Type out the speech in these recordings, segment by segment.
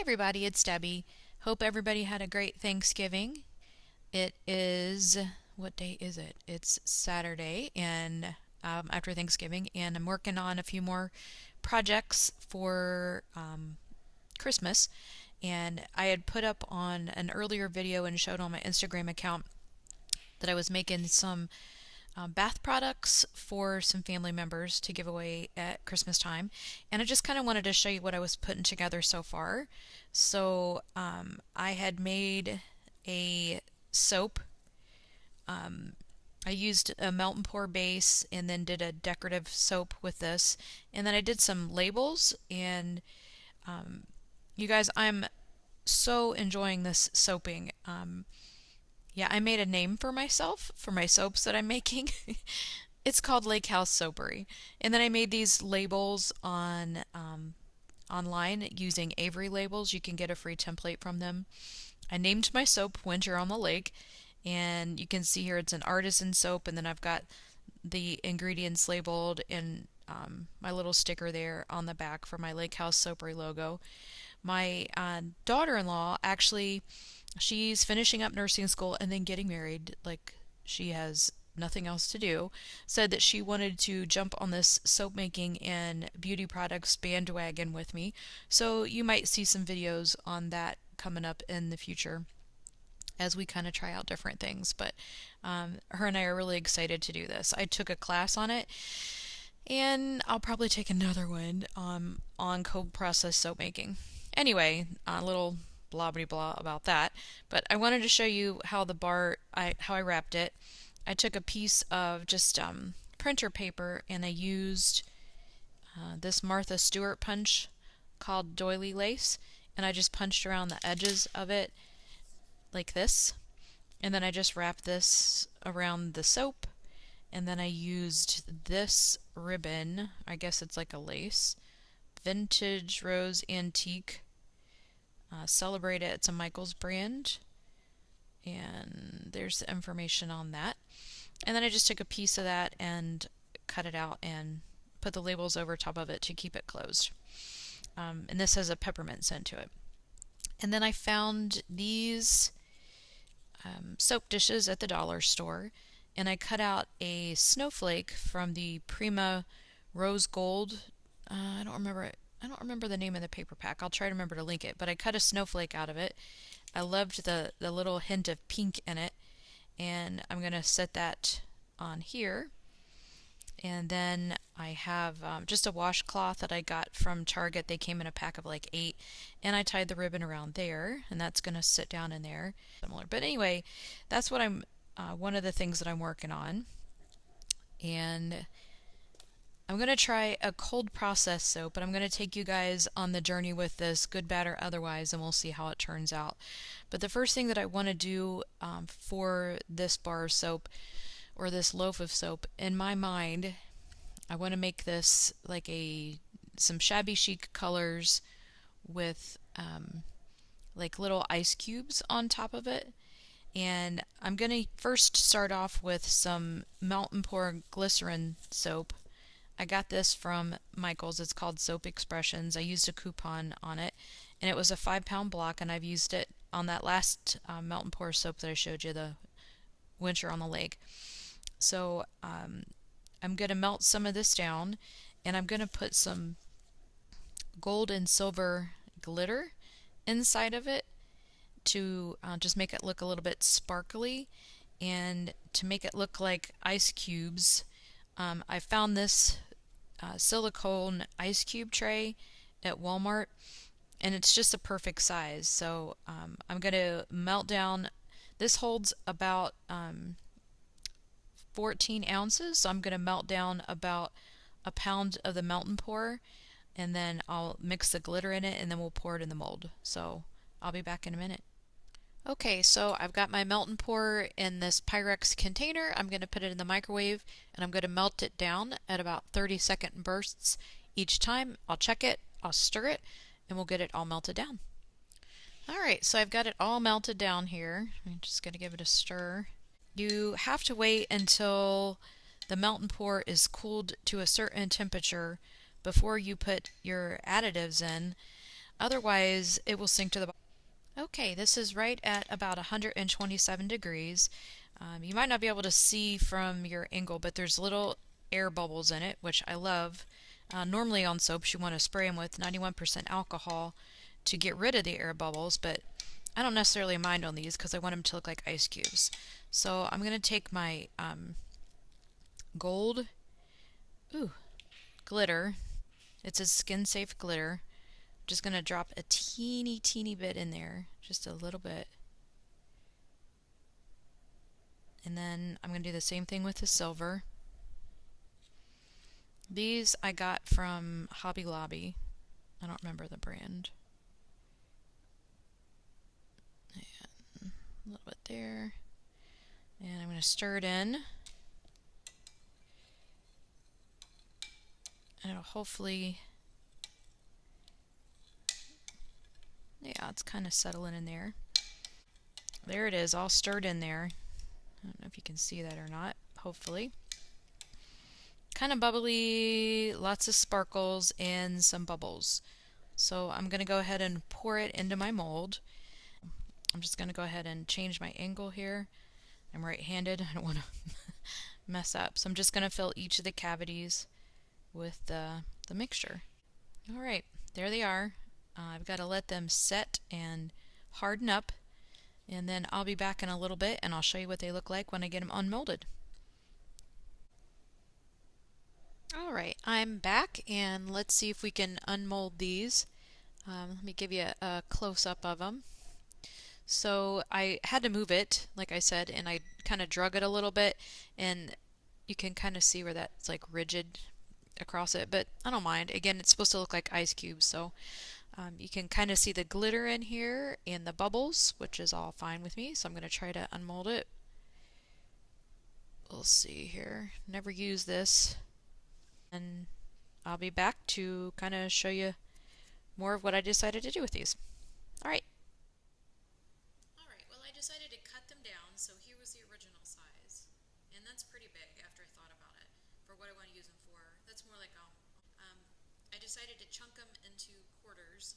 everybody, it's Debbie. Hope everybody had a great Thanksgiving. It is, what day is it? It's Saturday and after Thanksgiving, and I'm working on a few more projects for Christmas. And I had put up on an earlier video and showed on my Instagram account that I was making some bath products for some family members to give away at Christmas time. And I just kind of wanted to show you what I was putting together so far. So I had made a soap. I used a melt and pour base and then did a decorative soap with this. And then I did some labels. And you guys, I'm so enjoying this soaping. Yeah, I made a name for myself for my soaps that I'm making. It's called Lake House Soapery. And then I made these labels on online using Avery labels. You can get a free template from them. I named my soap Winter on the Lake, and you can see here it's an artisan soap, and then I've got the ingredients labeled and my little sticker there on the back for my Lake House Soapery logo. My daughter-in-law actually, she's finishing up nursing school and then getting married, like she has nothing else to do, said that she wanted to jump on this soap making and beauty products bandwagon with me. So you might see some videos on that coming up in the future as we kind of try out different things. But her and I are really excited to do this. I took a class on it, and I'll probably take another one on cold process soap making. Anyway, a little blah blah blah about that, but I wanted to show you how the bar how I wrapped it. I took a piece of just printer paper and I used this Martha Stewart punch called doily lace, and I just punched around the edges of it like this, and then I just wrapped this around the soap, and then I used this ribbon, I guess it's like a lace, Vintage Rose Antique. Celebrate it. It's a Michaels brand, and there's the information on that. And then I just took a piece of that and cut it out and put the labels over top of it to keep it closed. And this has a peppermint scent to it. And then I found these soap dishes at the dollar store, and I cut out a snowflake from the Prima Rose Gold. I don't remember the name of the paper pack. I'll try to remember to link it, but I cut a snowflake out of it. I loved the little hint of pink in it, and I'm going to set that on here. And then I have just a washcloth that I got from Target. They came in a pack of like 8, and I tied the ribbon around there, and that's going to sit down in there. Similar, but anyway, that's what I'm one of the things that I'm working on. And I'm going to try a cold process soap, but I'm going to take you guys on the journey with this, good, bad, or otherwise, and we'll see how it turns out. But the first thing that I want to do for this bar of soap, or this loaf of soap, in my mind, I want to make this like some shabby chic colors with like little ice cubes on top of it. And I'm going to first start off with some melt and pour glycerin soap. I got this from Michaels. It's called Soap Expressions. I used a coupon on it, and it was a 5-pound block, and I've used it on that last melt and pour soap that I showed you, the Winter on the Lake. So I'm going to melt some of this down, and I'm going to put some gold and silver glitter inside of it to just make it look a little bit sparkly and to make it look like ice cubes. I found this silicone ice cube tray at Walmart, and it's just a perfect size. So I'm going to melt down. This holds about 14 ounces, so I'm going to melt down about a pound of the melt and pour, and then I'll mix the glitter in it, and then we'll pour it in the mold. So I'll be back in a minute. Okay, so I've got my melt and pour in this Pyrex container. I'm going to put it in the microwave, and I'm going to melt it down at about 30-second bursts each time. I'll check it, I'll stir it, and we'll get it all melted down. Alright, so I've got it all melted down here. I'm just going to give it a stir. You have to wait until the melt and pour is cooled to a certain temperature before you put your additives in. Otherwise, it will sink to the bottom. Okay, this is right at about 127 degrees. You might not be able to see from your angle, but there's little air bubbles in it, which I love. Normally on soaps, you want to spray them with 91% alcohol to get rid of the air bubbles, but I don't necessarily mind on these because I want them to look like ice cubes. So I'm going to take my gold glitter. It's a skin safe glitter. I'm just going to drop a teeny bit in there, just a little bit. And then I'm going to do the same thing with the silver. These I got from Hobby Lobby. I don't remember the brand. And a little bit there. And I'm going to stir it in. And it'll hopefully... Yeah, it's kind of settling in there. There it is, all stirred in there. I don't know if you can see that or not, hopefully. Kind of bubbly, lots of sparkles and some bubbles. So I'm going to go ahead and pour it into my mold. I'm just going to go ahead and change my angle here. I'm right-handed, I don't want to mess up. So I'm just going to fill each of the cavities with the mixture. Alright, there they are. I've got to let them set and harden up, and then I'll be back in a little bit and I'll show you what they look like when I get them unmolded. Alright, I'm back, and let's see if we can unmold these. Let me give you a close-up of them. So I had to move it, like I said, and I kind of drug it a little bit, and you can kind of see where that's like rigid across it, but I don't mind. Again, it's supposed to look like ice cubes, so you can kind of see the glitter in here and the bubbles, which is all fine with me, so I'm going to try to unmold it. We'll see here. Never use this. And I'll be back to kind of show you more of what I decided to do with these. Alright. Alright, well I decided to cut them down, so here was the original size. And that's pretty big after I thought about it, for what I want to use them for. That's more like I decided to chunk them into quarters,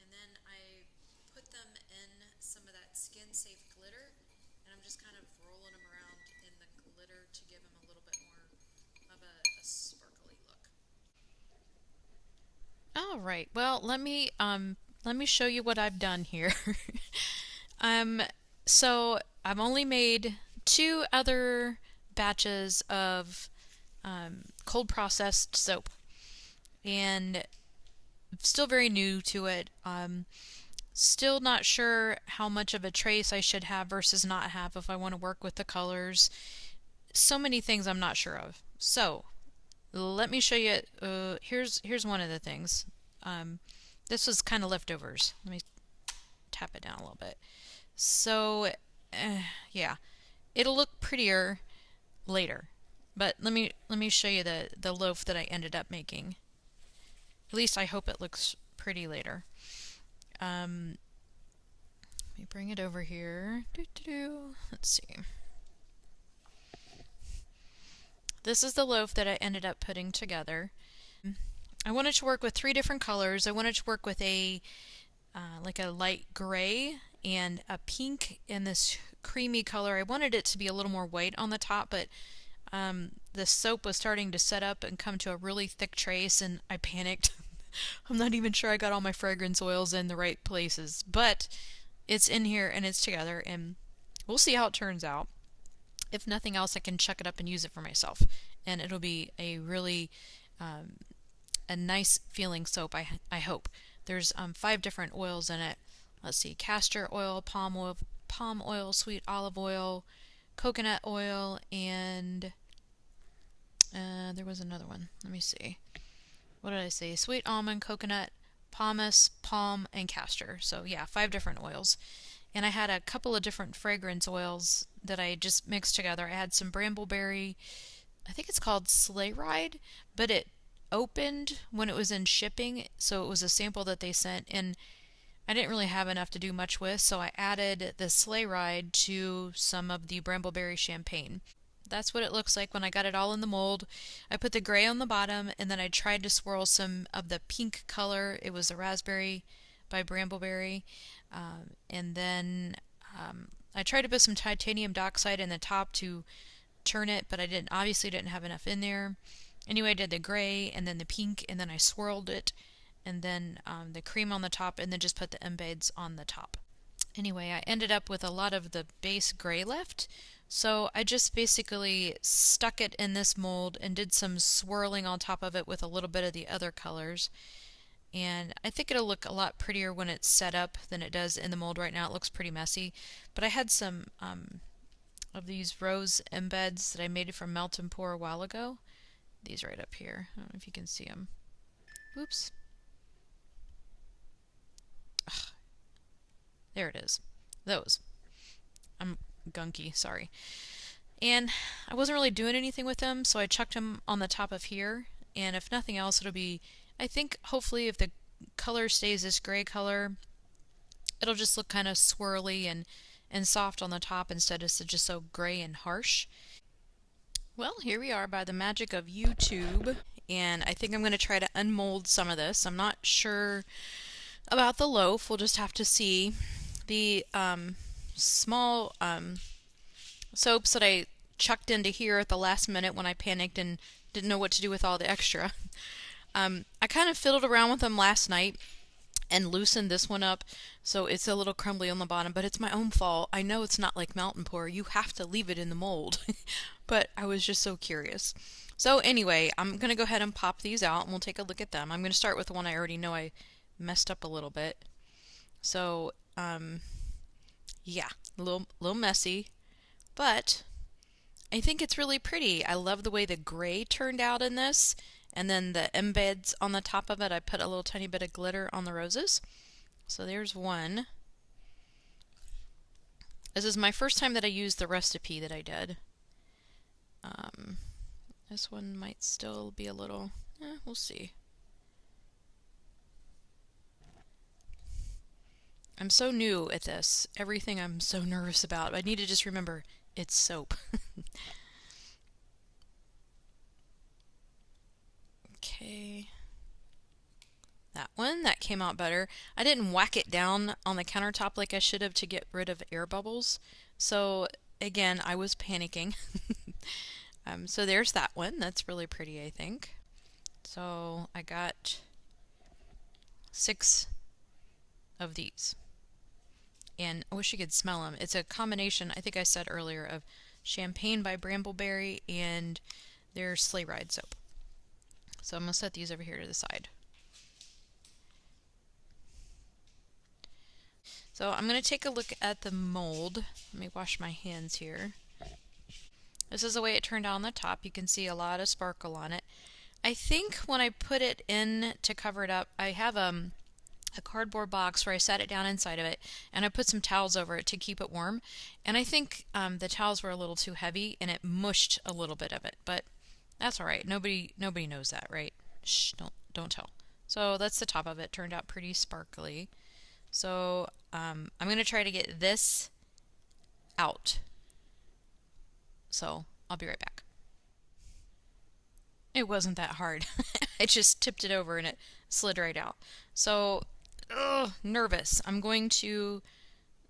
and then I put them in some of that skin safe glitter, and I'm just kind of rolling them around in the glitter to give them a little bit more of a sparkly look. All right, well let me show you what I've done here. So I've only made 2 other batches of cold processed soap, and still very new to it. Still not sure how much of a trace I should have versus not have if I want to work with the colors. So many things I'm not sure of. So let me show you. Here's one of the things. This was kind of leftovers. Let me tap it down a little bit. So yeah, it'll look prettier later. But let me show you the loaf that I ended up making. At least I hope it looks pretty later. Let me bring it over here. Let's see. This is the loaf that I ended up putting together. I wanted to work with 3 different colors. I wanted to work with a like a light gray and a pink in this creamy color. I wanted it to be a little more white on the top, but the soap was starting to set up and come to a really thick trace, and I panicked. I'm not even sure I got all my fragrance oils in the right places, but it's in here and it's together, and we'll see how it turns out. If nothing else, I can chuck it up and use it for myself, and it'll be a really a nice feeling soap, I hope. There's 5 different oils in it. Let's see, castor oil, palm oil, sweet olive oil, coconut oil, and there was another one. Let me see. What did I say? Sweet almond, coconut, pomace, palm, and castor. So yeah, 5 different oils. And I had a couple of different fragrance oils that I just mixed together. I had some brambleberry, I think it's called Sleigh Ride, but it opened when it was in shipping, so it was a sample that they sent, and I didn't really have enough to do much with, so I added the Sleigh Ride to some of the brambleberry champagne. That's what it looks like when I got it all in the mold. I put the gray on the bottom, and then I tried to swirl some of the pink color. It was the raspberry by Brambleberry. And then I tried to put some titanium dioxide in the top to turn it, but I obviously didn't have enough in there. Anyway, I did the gray and then the pink, and then I swirled it, and then the cream on the top, and then just put the embeds on the top. Anyway, I ended up with a lot of the base gray left, so I just basically stuck it in this mold and did some swirling on top of it with a little bit of the other colors. And I think it'll look a lot prettier when it's set up than it does in the mold right now. It looks pretty messy. But I had some of these rose embeds that I made from Melt and Pour a while ago. These right up here. I don't know if you can see them. Oops. Ugh. There it is. Those. I'm gunky, sorry. And I wasn't really doing anything with them, so I chucked them on the top of here. And if nothing else, it'll be, I think, hopefully if the color stays this gray color, it'll just look kind of swirly and soft on the top instead of just so gray and harsh. Well, here we are by the magic of YouTube, and I think I'm going to try to unmold some of this. I'm not sure about the loaf. We'll just have to see. The small soaps that I chucked into here at the last minute when I panicked and didn't know what to do with all the extra. I kind of fiddled around with them last night and loosened this one up, so it's a little crumbly on the bottom, but it's my own fault. I know it's not like Melt and Pour. You have to leave it in the mold. But I was just so curious. So anyway, I'm going to go ahead and pop these out and we'll take a look at them. I'm going to start with the one I already know I messed up a little bit. So, yeah, a little messy, but I think it's really pretty. I love the way the gray turned out in this. And then the embeds on the top of it, I put a little tiny bit of glitter on the roses. So there's one. This is my first time that I used the recipe that I did. This one might still be a little, we'll see. I'm so new at this. Everything I'm so nervous about. I need to just remember it's soap. Okay. That came out better. I didn't whack it down on the countertop like I should have to get rid of air bubbles. So again, I was panicking. So there's that one. That's really pretty, I think. So I got 6 of these. And I wish you could smell them. It's a combination, I think I said earlier, of Champagne by Brambleberry and their Sleigh Ride soap. So I'm going to set these over here to the side. So I'm going to take a look at the mold. Let me wash my hands here. This is the way it turned out on the top. You can see a lot of sparkle on it. I think when I put it in to cover it up, I have a cardboard box where I sat it down inside of it, and I put some towels over it to keep it warm. And I think the towels were a little too heavy, and it mushed a little bit of it. But that's all right. Nobody knows that, right? Shh, don't tell. So that's the top of it. Turned out pretty sparkly. So I'm going to try to get this out. So I'll be right back. It wasn't that hard. I just tipped it over and it slid right out. So, nervous. I'm going to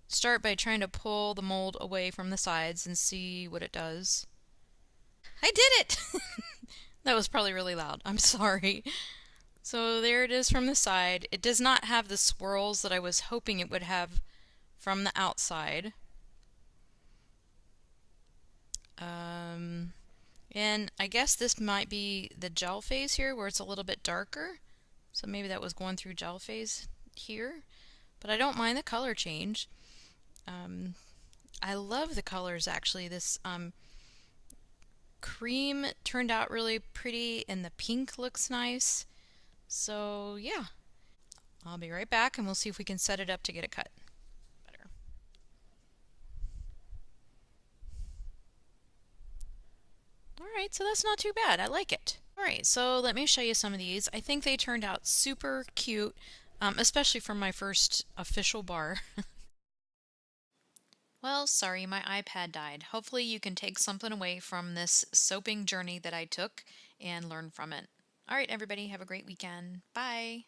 start by trying to pull the mold away from the sides and see what it does. I did it! That was probably really loud. I'm sorry. So there it is from the side. It does not have the swirls that I was hoping it would have from the outside. And I guess this might be the gel phase here where it's a little bit darker. So maybe that was going through gel phase here. But I don't mind the color change. I love the colors actually. This cream turned out really pretty and the pink looks nice. So yeah, I'll be right back and we'll see if we can set it up to get it cut. Alright, so that's not too bad. I like it. Alright, so let me show you some of these. I think they turned out super cute, especially for my first official bar. Well, sorry, my iPad died. Hopefully you can take something away from this soaping journey that I took and learn from it. Alright, everybody, have a great weekend. Bye!